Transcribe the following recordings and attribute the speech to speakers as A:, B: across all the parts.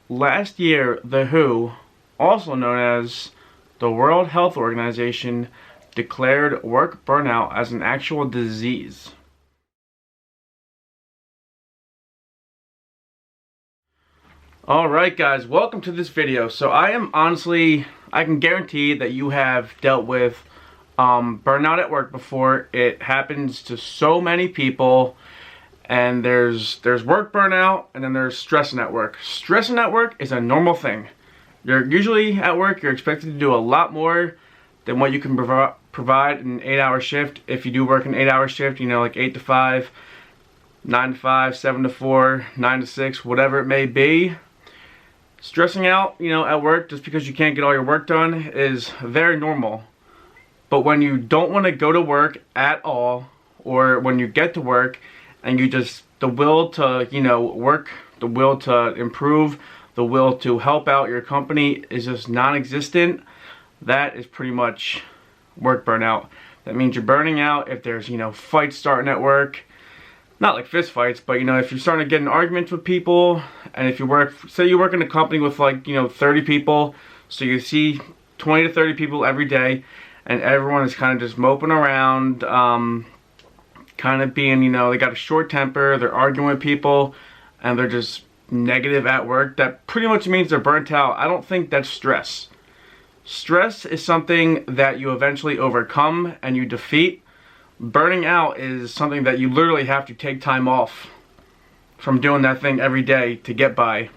A: last year, the WHO, also known as the World Health Organization, declared work burnout as an actual disease. Alright guys, welcome to this video. So I can guarantee that you have dealt with burnout at work before. It happens to so many people, and there's work burnout, and then there's stressing at work. Stressing at work is a normal thing. You're usually at work, you're expected to do a lot more than what you can provide in an 8-hour shift. If you do work an 8-hour shift, you know, like 8 to 5, 9 to 5, 7 to 4, 9 to 6, whatever it may be. Stressing out, you know, at work just because you can't get all your work done is very normal. But when you don't want to go to work at all, or when you get to work and you just, the will to, you know, work, the will to improve, the will to help out your company is just non-existent, that is pretty much work burnout. That means you're burning out if there's, you know, fights starting at work. Not like fist fights, but you know, if you're starting to get in arguments with people, and if you work, say you work in a company with like, you know, 30 people, so you see 20 to 30 people every day, and everyone is kind of just moping around, kind of being, you know, they got a short temper, they're arguing with people, and they're just negative at work. That pretty much means they're burnt out. I don't think that's stress. Stress is something that you eventually overcome and you defeat. Burning out is something that you literally have to take time off from doing that thing every day to get by.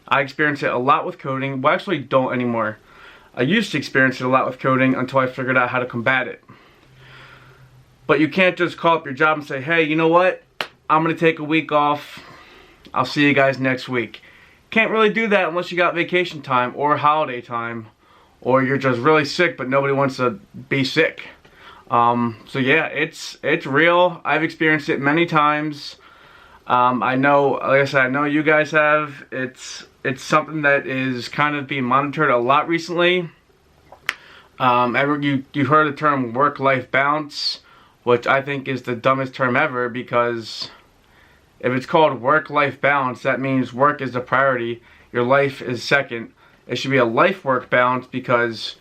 A: I experience it a lot with coding. Well, actually don't anymore. I used to experience it a lot with coding until I figured out how to combat it. But you can't just call up your job and say, hey, you know what? I'm going to take a week off. I'll see you guys next week. Can't really do that unless you got vacation time or holiday time, or you're just really sick but nobody wants to be sick. So yeah, it's real. I've experienced it many times. I know, like I said, I know you guys have. It's something that is kind of being monitored a lot recently. You've heard the term work-life balance, which I think is the dumbest term ever, because if it's called work-life balance, that means work is the priority, your life is second. It should be a life-work balance, because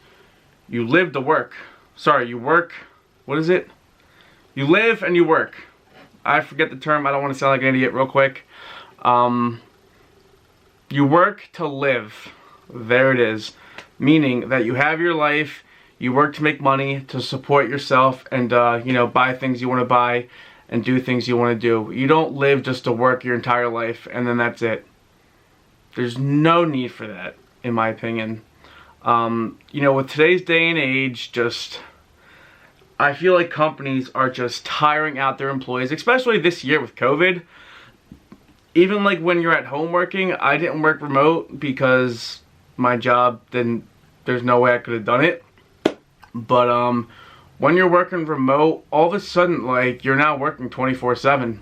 A: you live to work. Sorry, you work. What is it? You live and you work. I forget the term. I don't want to sound like an idiot real quick. You work to live. There it is. Meaning that you have your life, you work to make money, to support yourself, and you know, buy things you want to buy and do things you want to do. You don't live just to work your entire life and then that's it. There's no need for that, in my opinion. You know, with today's day and age, I feel like companies are just tiring out their employees, especially this year with COVID. Even like when you're at home working, I didn't work remote because my job there's no way I could have done it. But when you're working remote, all of a sudden, like, you're now working 24/7.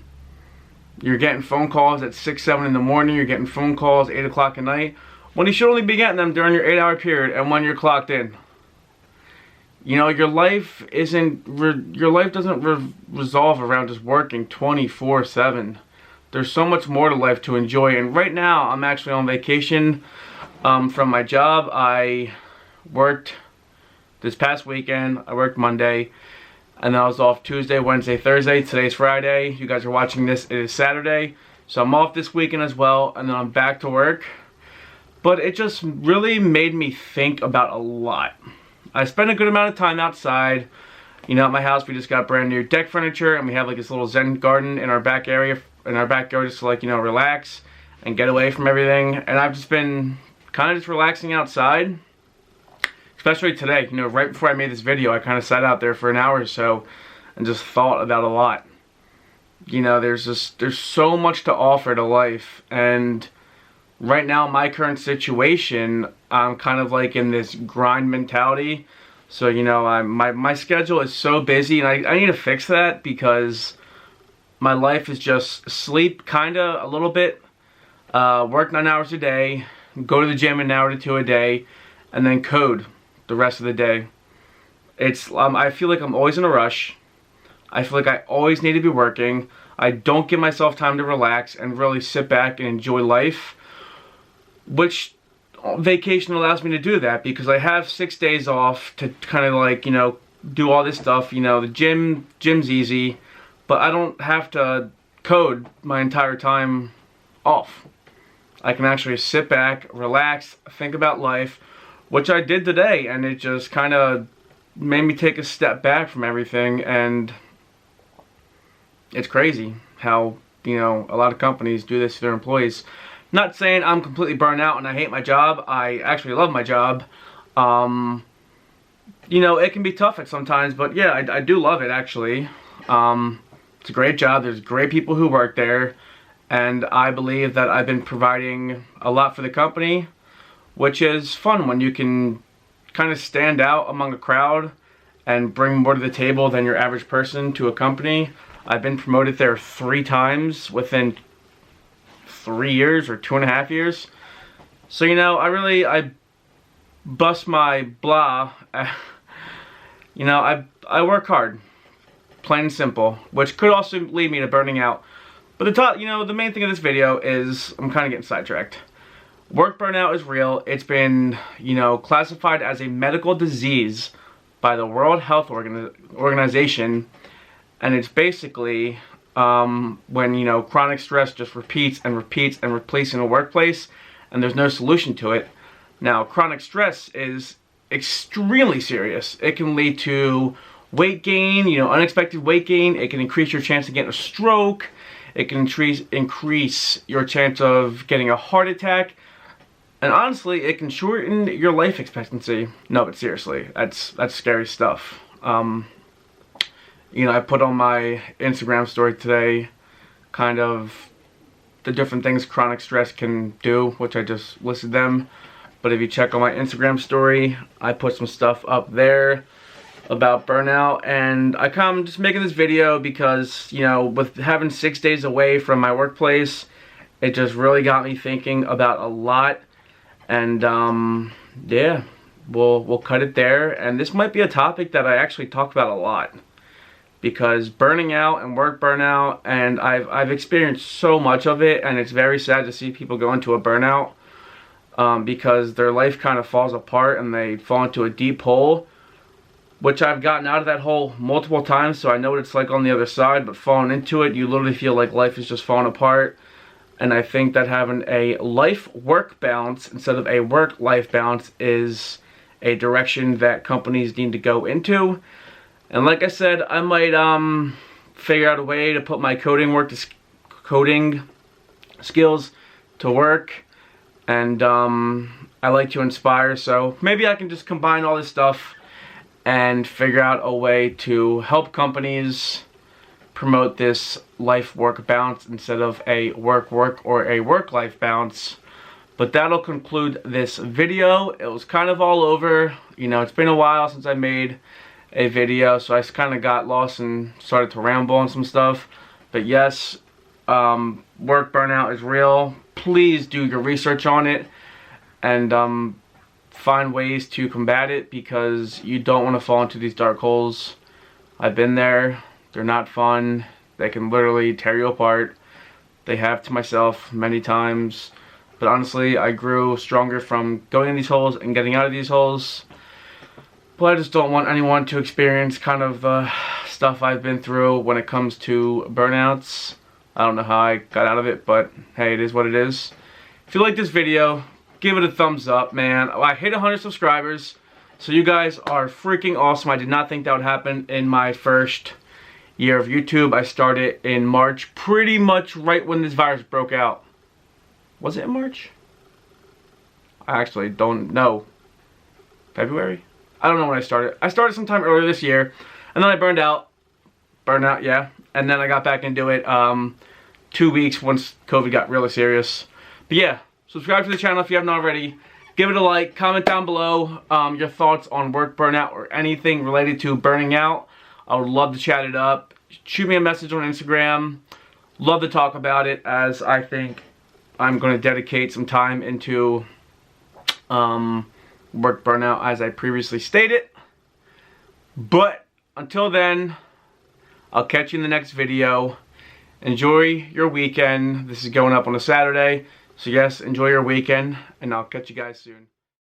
A: You're getting phone calls at 6, 7 in the morning, you're getting phone calls 8 o'clock at night, when you should only be getting them during your 8-hour period and when you're clocked in. You know, your life doesn't resolve around just working 24/7. There's so much more to life to enjoy. And right now, I'm actually on vacation from my job. I worked this past weekend. I worked Monday, and then I was off Tuesday, Wednesday, Thursday. Today's Friday. You guys are watching this. It is Saturday, so I'm off this weekend as well, and then I'm back to work. But it just really made me think about a lot. I spent a good amount of time outside. You know, at my house we just got brand new deck furniture, and we have like this little zen garden in our back area, in our backyard, just to, like, you know, relax and get away from everything. And I've just been kind of just relaxing outside, especially today. You know, right before I made this video, I kind of sat out there for an hour or so and just thought about a lot. You know, there's so much to offer to life, and right now, my current situation, I'm kind of like in this grind mentality. So, you know, my schedule is so busy, and I need to fix that, because my life is just sleep kinda a little bit, work 9 hours a day, go to the gym an hour to 2 a day, and then code the rest of the day. I feel like I'm always in a rush. I feel like I always need to be working. I don't give myself time to relax and really sit back and enjoy life. which vacation allows me to do that because I have 6 days off to kind of like, you know, do all this stuff. You know, the gym's easy, but I don't have to code my entire time off. I can actually sit back, relax, think about life, which I did today, and it just kind of made me take a step back from everything. And it's crazy how, you know, a lot of companies do this to their employees. Not saying I'm completely burnt out and I hate my job. I actually love my job. You know, it can be tough at sometimes, but yeah, I do love it actually. It's a great job. There's great people who work there, and I believe that I've been providing a lot for the company, which is fun when you can kind of stand out among a crowd and bring more to the table than your average person to a company. I've been promoted there 3 times within 3 years or 2.5 years. So, you know, I bust my blah. You know, I work hard, plain and simple, which could also lead me to burning out. But the main thing of this video is I'm kind of getting sidetracked. Work burnout is real. It's been, you know, classified as a medical disease by the World Health Organization, and it's basically when, you know, chronic stress just repeats and repeats and repeats in a workplace, and there's no solution to it. Now, chronic stress is extremely serious. It can lead to weight gain, you know, unexpected weight gain. It can increase your chance of getting a stroke. It can increase your chance of getting a heart attack. And honestly, it can shorten your life expectancy. No, but seriously, that's scary stuff. You know, I put on my Instagram story today kind of the different things chronic stress can do, which I just listed them. But if you check on my Instagram story, I put some stuff up there about burnout. And I come just making this video because, you know, with having 6 days away from my workplace, it just really got me thinking about a lot. And yeah, we'll cut it there. And this might be a topic that I actually talk about a lot, because burning out and work burnout, and I've experienced so much of it, and it's very sad to see people go into a burnout because their life kind of falls apart and they fall into a deep hole, which I've gotten out of that hole multiple times, so I know what it's like on the other side. But falling into it, you literally feel like life is just falling apart. And I think that having a life-work balance instead of a work-life balance is a direction that companies need to go into. And like I said, I might figure out a way to put my coding skills to work. And I like to inspire, so maybe I can just combine all this stuff and figure out a way to help companies promote this life-work balance instead of a work-work or a work-life balance. But that'll conclude this video. It was kind of all over. You know, it's been a while since I made a video, so I kind of got lost and started to ramble on some stuff. But yes, work burnout is real. Please do your research on it and find ways to combat it, because you don't want to fall into these dark holes. I've been there. They're not fun. They can literally tear you apart. They have to myself many times. But honestly, I grew stronger from going in these holes and getting out of these holes. But I just don't want anyone to experience kind of stuff I've been through when it comes to burnouts. I don't know how I got out of it, but hey, it is what it is. If you like this video, give it a thumbs up, man. I hit 100 subscribers, so you guys are freaking awesome. I did not think that would happen in my first year of YouTube. I started in March, pretty much right when this virus broke out. Was it in March? I actually don't know. February? I don't know when I started. I started sometime earlier this year, and then I burned out. Burnout, yeah. And then I got back into it 2 weeks once COVID got really serious. But yeah, subscribe to the channel if you haven't already. Give it a like. Comment down below your thoughts on work burnout or anything related to burning out. I would love to chat it up. Shoot me a message on Instagram. Love to talk about it, as I think I'm going to dedicate some time into work burnout, as I previously stated. But until then, I'll catch you in the next video. Enjoy your weekend. This is going up on a Saturday, So yes, enjoy your weekend, and I'll catch you guys soon.